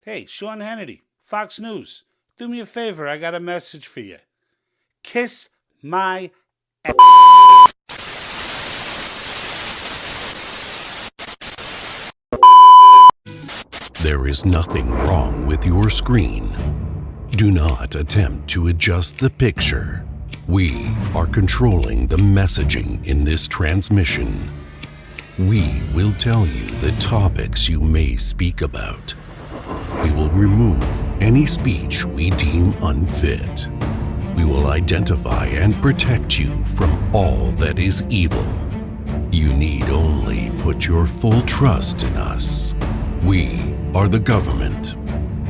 Hey, Sean Hannity, Fox News. Do me a favor, I got a message for you. Kiss my ass. There is nothing wrong with your screen. Do not attempt to adjust the picture. We are controlling the messaging in this transmission. We will tell you the topics you may speak about. We will remove any speech we deem unfit. We will identify and protect you from all that is evil. You need only put your full trust in us. We are the government,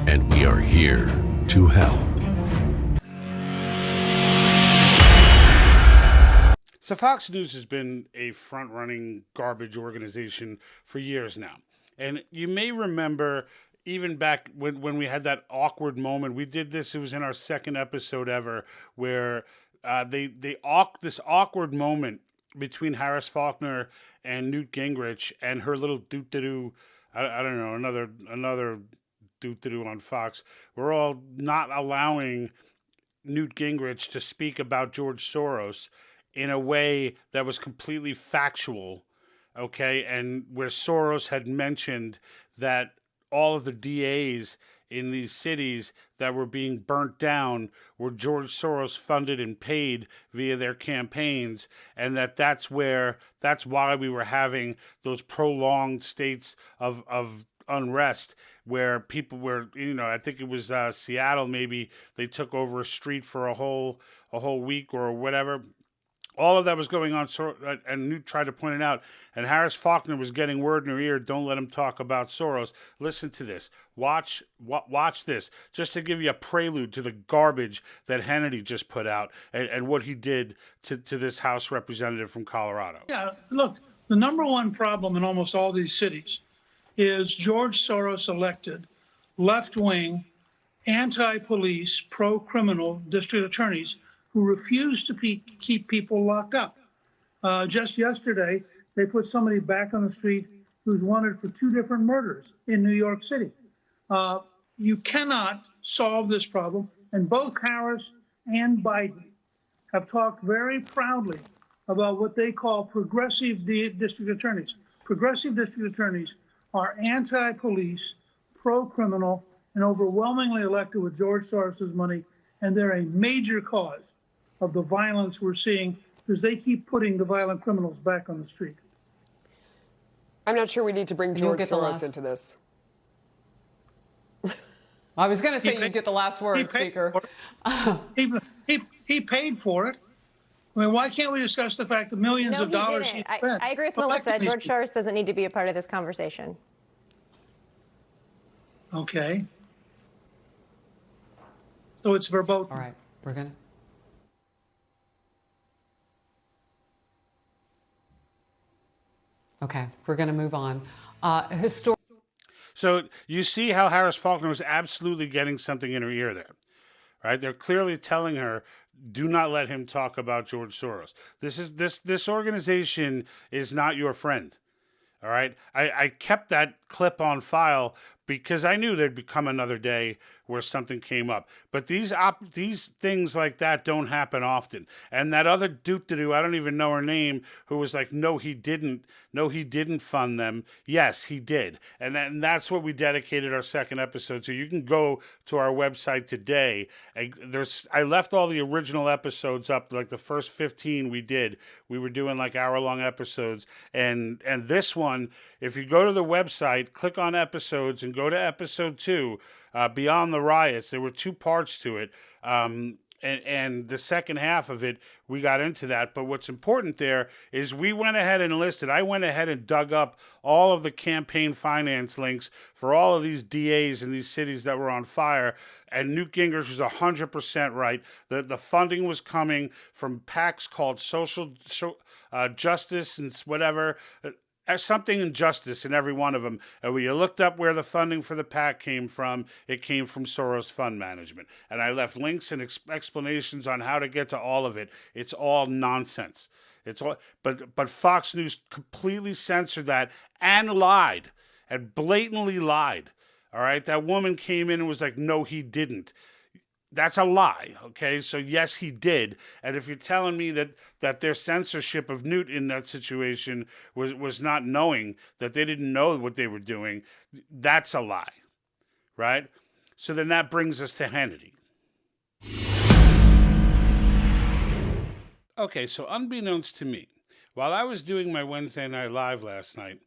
and we are here to help. So Fox News has been a front-running garbage organization for years now. And you may remember even back when we had that awkward moment, we did this, it was in our second episode ever, where this awkward moment between Harris Faulkner and Newt Gingrich and her little doo-doo, I don't know, another doo-doo on Fox. We're all not allowing Newt Gingrich to speak about George Soros in a way that was completely factual, okay? And where Soros had mentioned that all of the DAs in these cities that were being burnt down were George Soros funded and paid via their campaigns, and that's why we were having those prolonged states of unrest where people were, I think it was Seattle, maybe they took over a street for a whole week or whatever. All of that was going on, and Newt tried to point it out. And Harris Faulkner was getting word in her ear, don't let him talk about Soros. Listen to this. Watch this, just to give you a prelude to the garbage that Hannity just put out and what he did to this House representative from Colorado. Yeah, look, the number one problem in almost all these cities is George Soros elected left-wing, anti-police, pro-criminal district attorneys who refuse to keep people locked up. Just yesterday, they put somebody back on the street who's wanted for 2 different murders in New York City. You cannot solve this problem, and both Harris and Biden have talked very proudly about what they call progressive district attorneys. Progressive district attorneys are anti-police, pro-criminal, and overwhelmingly elected with George Soros's money, and they're a major cause of the violence we're seeing because they keep putting the violent criminals back on the street. I'm not sure we need to bring George Soros into this. I was going to say you get the last word, Speaker. He paid for it. I mean, why can't we discuss the fact that millions of dollars he spent? I agree with Melissa. George Soros doesn't need to be a part of this conversation. Okay. So it's verboten. All right, we're going to. Okay, we're going to move on. So you see how Harris Faulkner was absolutely getting something in her ear there, right? They're clearly telling her, do not let him talk about George Soros. This organization is not your friend, all right? I kept that clip on file because I knew there'd become another day where something came up. But these things like that don't happen often. And that other doo-doo, I don't even know her name, who was like, no, he didn't fund them. Yes, he did. And that's what we dedicated our second episode to. You can go to our website today. I left all the original episodes up, like the first 15 we did. We were doing like hour-long episodes. And this one, if you go to the website, click on episodes and go to episode 2, Beyond the Riots. There were 2 parts to it. And the second half of it, we got into that. But what's important there is we went ahead and I went ahead and dug up all of the campaign finance links for all of these DAs in these cities that were on fire. And Newt Gingrich was 100% right. The funding was coming from PACs called social justice and whatever. Something in justice in every one of them. And when you looked up where the funding for the PAC came from, it came from Soros Fund Management. And I left links and explanations on how to get to all of it. It's all nonsense. But Fox News completely censored that and lied, and blatantly lied All right. That woman came in and was like, no, he didn't. That's a lie. Okay. So yes, he did. And if you're telling me that their censorship of Newt in that situation was not knowing, that they didn't know what they were doing, that's a lie. Right. So then that brings us to Hannity. Okay. So unbeknownst to me, while I was doing my Wednesday Night Live last night,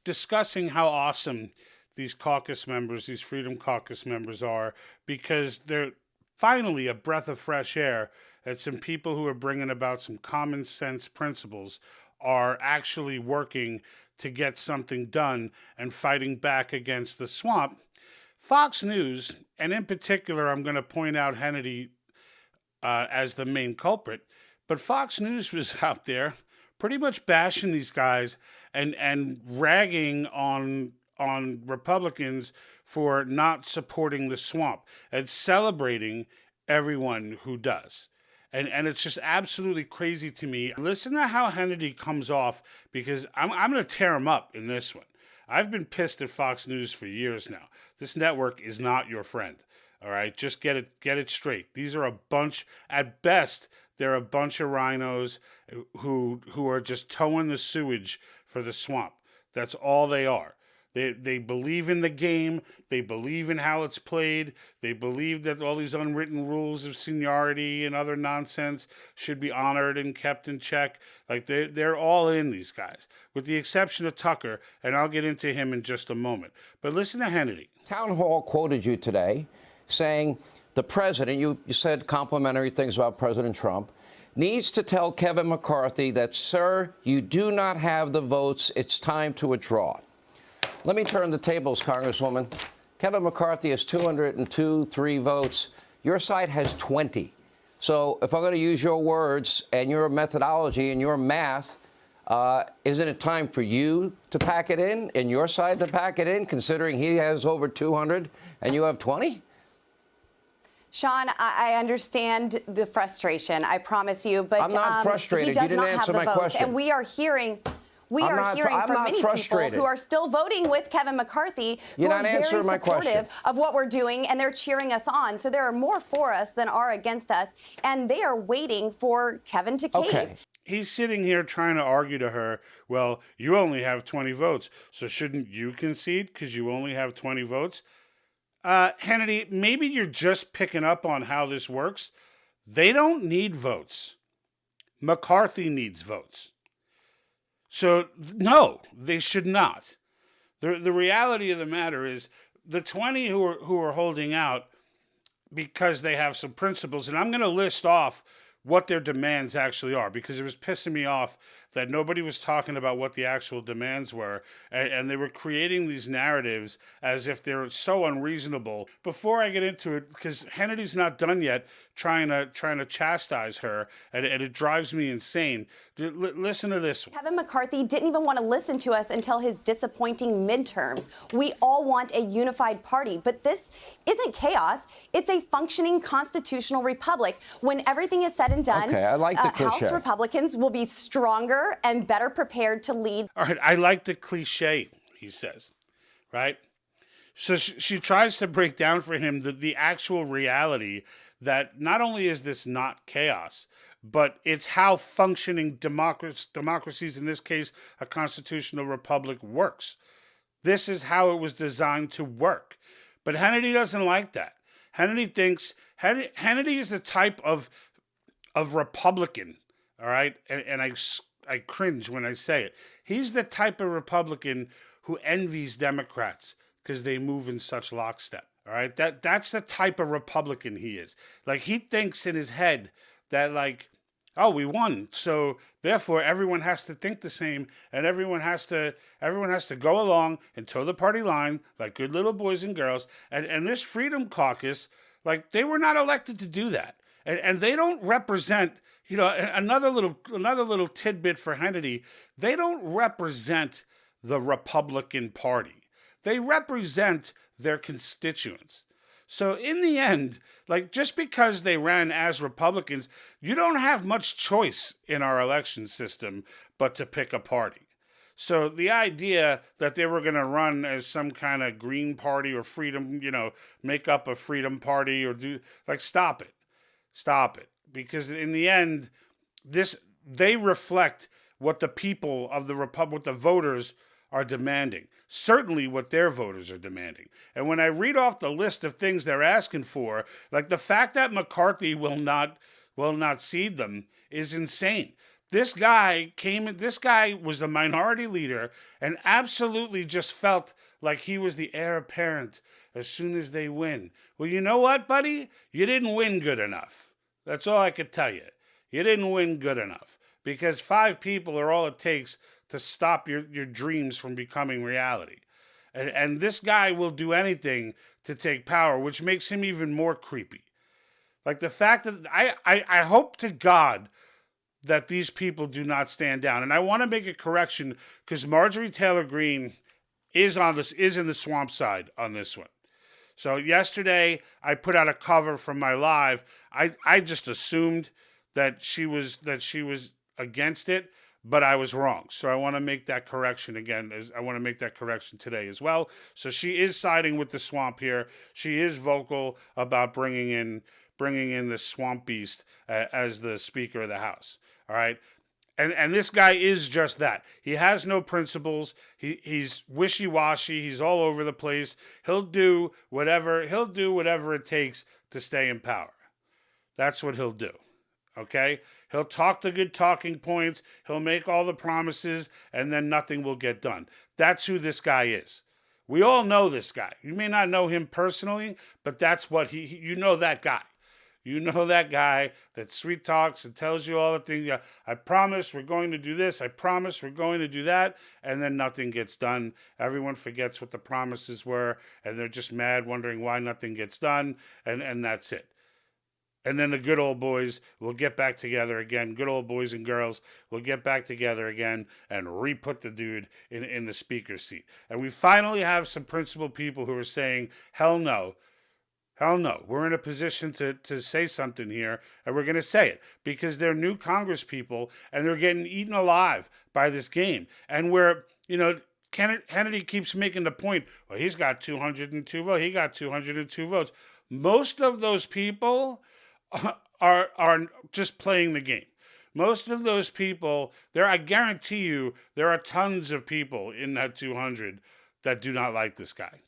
discussing how awesome these caucus members, these Freedom Caucus members are, because they're finally a breath of fresh air, that some people who are bringing about some common sense principles are actually working to get something done and fighting back against the swamp. Fox News, and in particular, I'm going to point out Hannity as the main culprit, but Fox News was out there pretty much bashing these guys and ragging on Republicans for not supporting the swamp and celebrating everyone who does. And it's just absolutely crazy to me. Listen to how Hannity comes off, because I'm going to tear him up in this one. I've been pissed at Fox News for years now. This network is not your friend. All right, just get it straight. These are a bunch, at best, they're a bunch of rhinos who are just towing the sewage for the swamp. That's all they are. They believe in the game. They believe in how it's played. They believe that all these unwritten rules of seniority and other nonsense should be honored and kept in check. Like they're all in, these guys, with the exception of Tucker, and I'll get into him in just a moment. But listen to Hannity. Town Hall quoted you today saying the president, you said complimentary things about President Trump, needs to tell Kevin McCarthy that, sir, you do not have the votes. It's time to withdraw. Let me turn the tables, Congresswoman. Kevin McCarthy has 203 votes. Your side has 20. So if I'm going to use your words and your methodology and your math, isn't it time for you to pack it in and your side to pack it in, considering he has over 200 and you have 20? Sean, I understand the frustration, I promise you, but I'm not frustrated. He does you didn't not answer have the my votes, question. and we are hearing from many people who are still voting with Kevin McCarthy, who are very supportive of what we're doing, and they're cheering us on. So there are more for us than are against us, and they are waiting for Kevin to cave. Okay. He's sitting here trying to argue to her, well, you only have 20 votes, so shouldn't you concede because you only have 20 votes? Hannity, maybe you're just picking up on how this works. They don't need votes. McCarthy needs votes. So, no, they should not. The reality of the matter is the 20 who are holding out because they have some principles, and I'm going to list off what their demands actually are, because it was pissing me off that nobody was talking about what the actual demands were, and they were creating these narratives as if they're so unreasonable. Before I get into it, because Hannity's not done yet trying to chastise her, and it drives me insane. Listen to this one. Kevin McCarthy didn't even want to listen to us until his disappointing midterms. We all want a unified party, but this isn't chaos. It's a functioning constitutional republic. When everything is said and done, okay, I like the cliche. House Republicans will be stronger and better prepared to lead. All right, I like the cliche, he says, right? So she tries to break down for him the actual reality that not only is this not chaos, but it's how functioning democracies, in this case, a constitutional republic, works. This is how it was designed to work. But Hannity doesn't like that. Hannity thinks, Hannity is the type of Republican, all right? And I cringe when I say it. He's the type of Republican who envies Democrats because they move in such lockstep. All right, that's the type of Republican he is. Like, he thinks in his head that, like, oh, we won, so therefore everyone has to think the same, and everyone has to go along and toe the party line like good little boys and girls. And this Freedom Caucus, like, they were not elected to do that, and they don't represent. You know, another little tidbit for Hannity. They don't represent the Republican Party. They represent their constituents. So in the end, like, just because they ran as Republicans, you don't have much choice in our election system but to pick a party. So the idea that they were going to run as some kind of Green Party or Freedom, make up a Freedom Party or stop it. Stop it. Because in the end, they reflect what the people of the Republic, what the voters are demanding. Certainly what their voters are demanding. And when I read off the list of things they're asking for, like the fact that McCarthy will not cede them is insane. This guy was the minority leader and absolutely just felt like he was the heir apparent as soon as they win. Well, you know what, buddy? You didn't win good enough. That's all I could tell you. You didn't win good enough because 5 people are all it takes to stop your dreams from becoming reality. And this guy will do anything to take power, which makes him even more creepy. Like the fact that I hope to God that these people do not stand down. And I want to make a correction because Marjorie Taylor Greene is in the swamp side on this one. So yesterday I put out a cover from my live. I just assumed that she was against it, but I was wrong. So I want to make that correction again. I want to make that correction today as well. So she is siding with the swamp here. She is vocal about bringing in the swamp beast as the Speaker of the House. All right. And this guy is just that. He has no principles. He's wishy-washy. He's all over the place. He'll do whatever it takes to stay in power. That's what he'll do. Okay? He'll talk the good talking points. He'll make all the promises, and then nothing will get done. That's who this guy is. We all know this guy. You may not know him personally, but that's what you know that guy. You know that guy that sweet talks and tells you all the things. I promise we're going to do this. I promise we're going to do that. And then nothing gets done. Everyone forgets what the promises were. And they're just mad, wondering why nothing gets done. And that's it. And then the good old boys will get back together again. Good old boys and girls will get back together again and re-put the dude in the speaker's seat. And we finally have some principled people who are saying, hell no. Hell no. We're in a position to say something here, and we're going to say it because they're new Congress people, and they're getting eaten alive by this game. And Hannity keeps making the point, well, he's got 202 votes. He got 202 votes. Most of those people are just playing the game. Most of those people, I guarantee you, there are tons of people in that 200 that do not like this guy.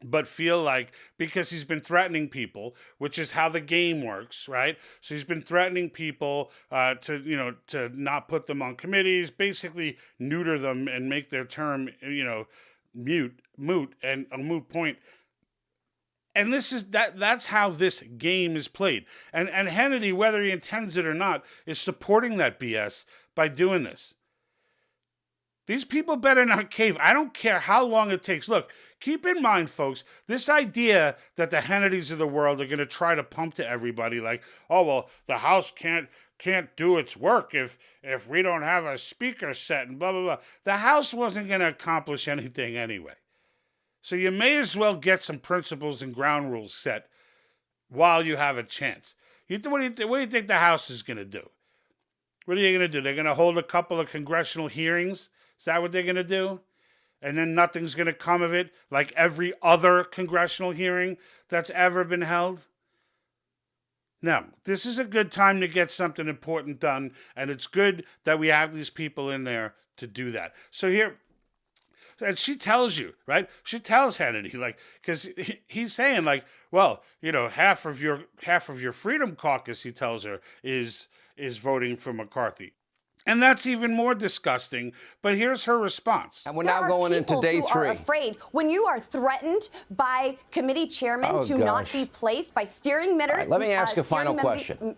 But feel like, because he's been threatening people, which is how the game works, right? So he's been threatening people to not put them on committees, basically neuter them and make their term, moot and a moot point. And that's how this game is played. And Hannity, whether he intends it or not, is supporting that BS by doing this. These people better not cave. I don't care how long it takes. Look, keep in mind, folks, this idea that the Hannitys of the world are going to try to pump to everybody like, oh, well, the House can't do its work if we don't have a speaker set and blah, blah, blah. The House wasn't going to accomplish anything anyway. So you may as well get some principles and ground rules set while you have a chance. What do you think the House is going to do? What are you going to do? They're going to hold a couple of congressional hearings? Is that what they're going to do? And then nothing's going to come of it, like every other congressional hearing that's ever been held? No, this is a good time to get something important done, and it's good that we have these people in there to do that. So here, and she tells you, right? She tells Hannity, because he's saying, well, half of your Freedom Caucus, he tells her, is voting for McCarthy. And that's even more disgusting. But here's her response. And we're now going into day 3. Are afraid when you are threatened by committee chairmen not be placed by steering members. Right, let me ask a final question.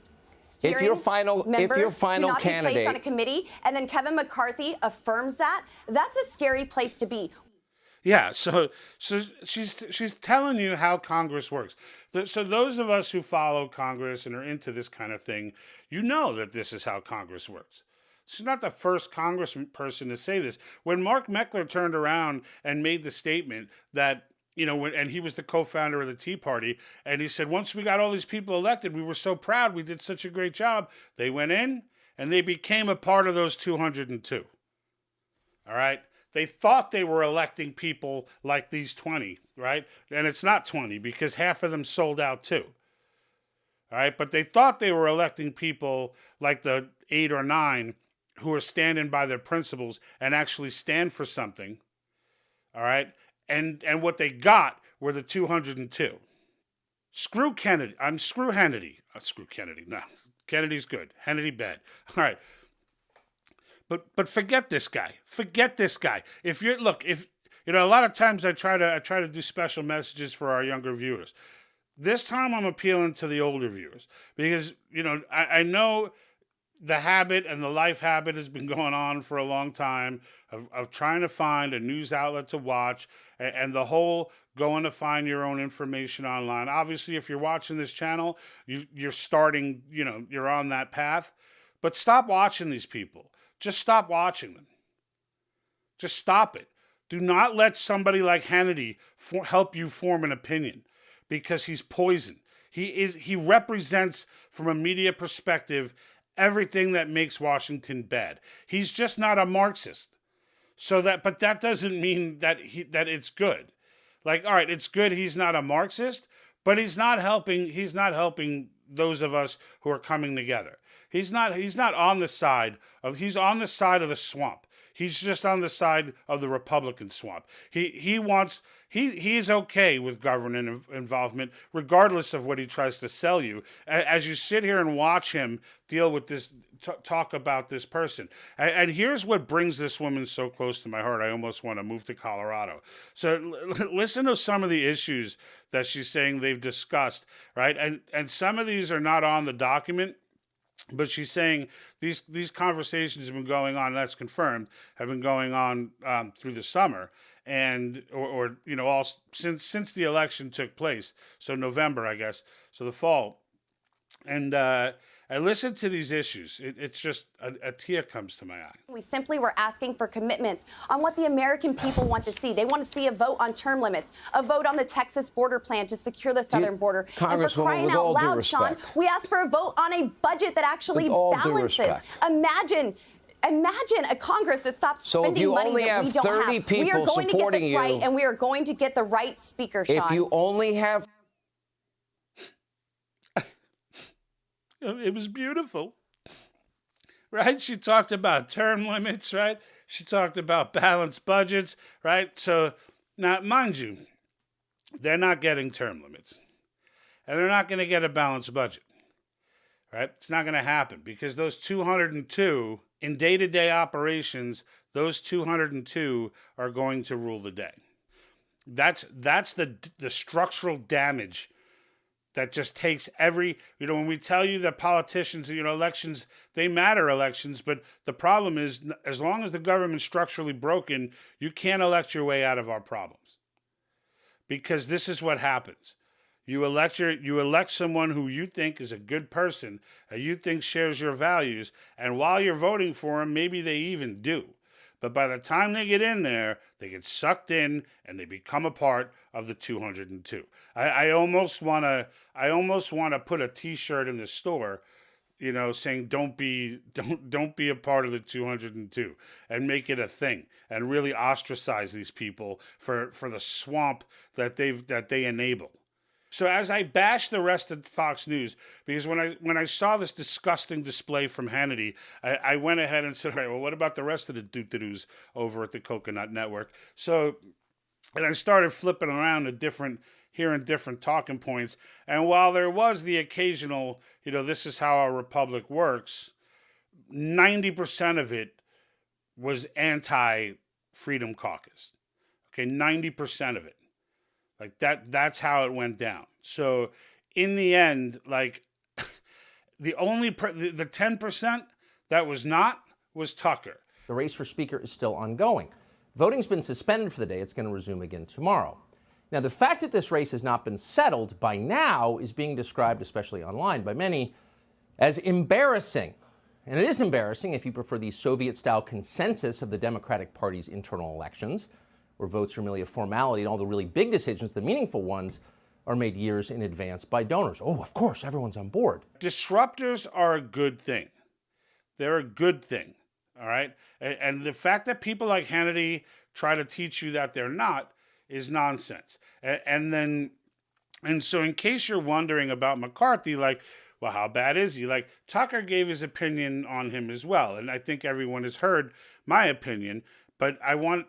If your final candidate placed on a committee, and then Kevin McCarthy affirms that, that's a scary place to be. Yeah, so she's telling you how Congress works. So those of us who follow Congress and are into this kind of thing, you know that this is how Congress works. She's not the first congressperson to say this. When Mark Meckler turned around and made the statement that, and he was the co-founder of the Tea Party, and he said, once we got all these people elected, we were so proud, we did such a great job. They went in, and they became a part of those 202. all right? They thought they were electing people like these 20, right? And it's not 20 because half of them sold out too, all right? But they thought they were electing people like the 8 or 9 who are standing by their principles and actually stand for something, all right? And what they got were the 202. Screw Kennedy. Screw Hannity. Screw Kennedy. No, Kennedy's good. Hannity bad. All right. But forget this guy. Forget this guy. If a lot of times I try to do special messages for our younger viewers. This time I'm appealing to the older viewers because, I know the habit and the life habit has been going on for a long time of trying to find a news outlet to watch and the whole going to find your own information online. Obviously, if you're watching this channel, you're starting, you're on that path. But stop watching these people. Just stop watching them. Just stop it. Do not let somebody like Hannity help you form an opinion because he's poison. He represents, from a media perspective, everything that makes Washington bad. He's just not a Marxist. But that doesn't mean that it's good. Like, all right, it's good he's not a Marxist, but he's not helping those of us who are coming together. He's not on the side of the swamp. He's just on the side of the Republican swamp. He's okay with government involvement, regardless of what he tries to sell you. As you sit here and watch him deal with this, talk about this person. And here's what brings this woman so close to my heart. I almost want to move to Colorado. So listen to some of the issues that she's saying they've discussed, right? And some of these are not on the document. But she's saying these conversations have been going on, and that's confirmed, have been going on through the summer and all since the election took place. So November, I guess. So the fall. And I listened to these issues. It's just a tear comes to my eye. We simply were asking for commitments on what the American people want to see. They want to see a vote on term limits, a vote on the Texas border plan to secure the southern border. And for crying out loud, Sean, we asked for a vote on a budget that actually balances. Imagine a Congress that stops spending money that we don't have. We are going to get this right, and we are going to get the right speaker, Sean. If you only have... It was beautiful, right? She talked about term limits, right? She talked about balanced budgets, right? So now, mind you, they're not getting term limits, and they're not going to get a balanced budget, right? It's not going to happen because those 202 in day-to-day operations, those 202 are going to rule the day. That's the structural damage that just takes when we tell you that politicians, elections, they matter elections, but the problem is as long as the government's structurally broken, you can't elect your way out of our problems. Because this is what happens. You elect someone who you think is a good person, and you think shares your values, and while you're voting for them, maybe they even do. But by the time they get in there, they get sucked in and they become a part of the 202. I almost want to put a T-shirt in the store, saying don't be a part of the 202 and make it a thing and really ostracize these people for the swamp that they enable. So as I bash the rest of Fox News, because when I saw this disgusting display from Hannity, I went ahead and said, all right, well, what about the rest of the doo-doo-doos over at the Coconut Network? So, and I started flipping around hearing different talking points. And while there was the occasional, this is how our republic works, 90% of it was anti-Freedom Caucus. Okay, 90% of it. Like that's how it went down. So in the end, like the 10% that was Tucker. The race for Speaker is still ongoing. Voting's been suspended for the day. It's going to resume again tomorrow. Now, the fact that this race has not been settled by now is being described, especially online, by many as embarrassing. And it is embarrassing if you prefer the Soviet-style consensus of the Democratic Party's internal elections, where votes are merely a formality and all the really big decisions, the meaningful ones, are made years in advance by donors. Oh, of course, everyone's on board. Disruptors are a good thing. They're a good thing, All right. And the fact that people like Hannity try to teach you that they're not is nonsense. And so in case you're wondering about McCarthy, like, well, how bad is he? Like, Tucker gave his opinion on him as well. And I think everyone has heard my opinion. But I want,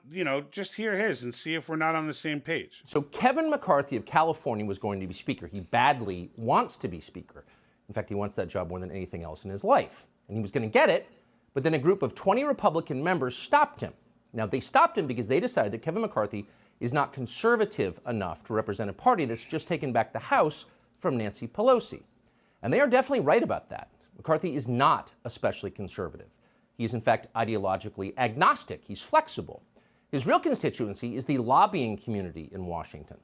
just hear his and see if we're not on the same page. So Kevin McCarthy of California was going to be Speaker. He badly wants to be Speaker. In fact, he wants that job more than anything else in his life. And he was going to get it, but then a group of 20 Republican members stopped him. Now, they stopped him because they decided that Kevin McCarthy is not conservative enough to represent a party that's just taken back the House from Nancy Pelosi. And they are definitely right about that. McCarthy is not especially conservative. He is, in fact, ideologically agnostic. He's flexible. His real constituency is the lobbying community in Washington.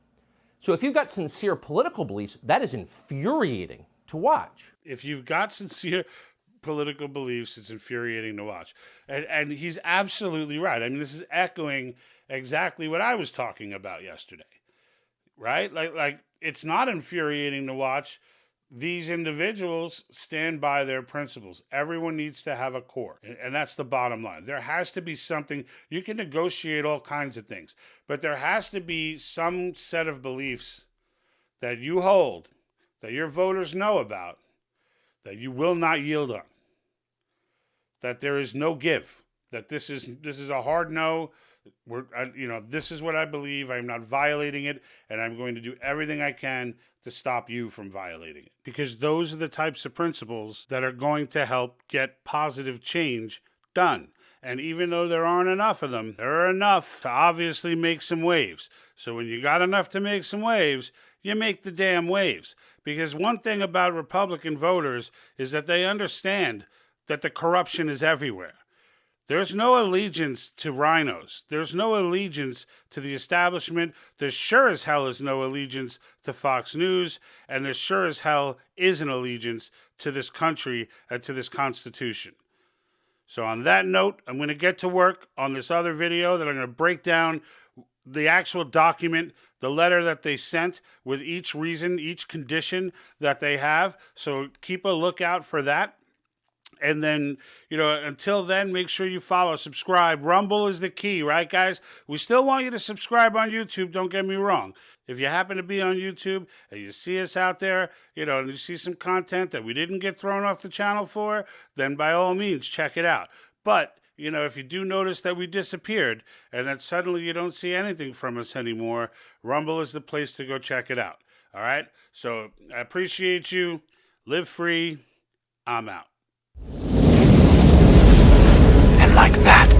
So if you've got sincere political beliefs, that is infuriating to watch. If you've got sincere political beliefs, it's infuriating to watch. And he's absolutely right. I mean, this is echoing exactly what I was talking about yesterday, right? Like it's not infuriating to watch. These individuals stand by their principles. Everyone needs to have a core, and that's the bottom line. There has to be something. You can negotiate all kinds of things, but there has to be some set of beliefs that you hold, that your voters know about, that you will not yield on, that there is no give, that this is a hard no. This is what I believe. I'm not violating it, and I'm going to do everything I can to stop you from violating it. Because those are the types of principles that are going to help get positive change done. And even though there aren't enough of them, there are enough to obviously make some waves. So when you got enough to make some waves, you make the damn waves. Because one thing about Republican voters is that they understand that the corruption is everywhere. There's no allegiance to rhinos. There's no allegiance to the establishment. There sure as hell is no allegiance to Fox News. And there sure as hell is an allegiance to this country and to this Constitution. So on that note, I'm going to get to work on this other video that I'm going to break down the actual document, the letter that they sent with each reason, each condition that they have. So keep a lookout for that. And then, until then, make sure you follow, subscribe. Rumble is the key, right, guys? We still want you to subscribe on YouTube, don't get me wrong. If you happen to be on YouTube and you see us out there, and you see some content that we didn't get thrown off the channel for, then by all means, check it out. But, if you do notice that we disappeared and that suddenly you don't see anything from us anymore, Rumble is the place to go check it out. All right? So I appreciate you. Live free. I'm out. And like that,